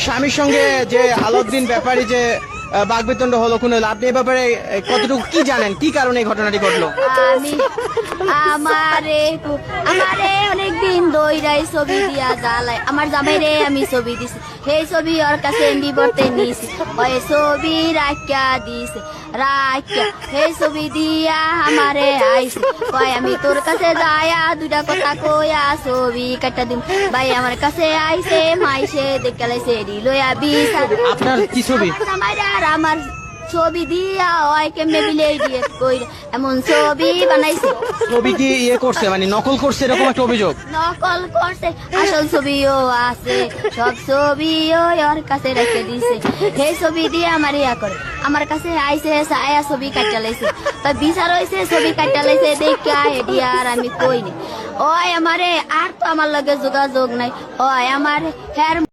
স্বামীর সঙ্গে যে আলাউদ্দিন ব্যাপারী যে বাগবিতণ্ড হলো খুন হলো, আপনি এ ব্যাপারে কতটুকু কি জানেন, কি কারণে এই ঘটনাটি ঘটলো? আমি আমারে অনেকদিন দইরাই ছবি দিয়া জ্বালাই আমার জামাইরে আমি ছবি দিছি সেই ছবি ওর কাছে নিবর্তে নিছি ওই ছবি রাখিয়া দিছে রাখিয়া সেই ছবি দিয়া আমারে আইছে ভাই আমি তোর কাছে যায়া দুটা কথা কইয়া ছবি কাটা দিম ভাই আমার কাছে আইছে মাইসে দেখালাইছে লইয়া বিচার আপনার কি ছবি? জামাইরা আর আমার ছবি দিয়া ওই কেমনে বিলেই দিয়ে কই এমন ছবি বানাইছে। ছবি কি ইয়ে করছে, মানে নকল করছে, এরকম একটা অভিযোগ? নকল করছে, আসল ছবিও আছে, সব ছবিও ওর কাছে রেখে দিছে সেই ছবি দিয়ে আমার ইয়া করে আমার কাছে আইছে ছায়া ছবি কাটা লাইছে তা বিচার হইছে ছবি কাটা লাইছে দেখা এডি আর আমি কই নি ওই আমারে আর তো আমার লগে যোগাযোগ নাই ওই আমার হের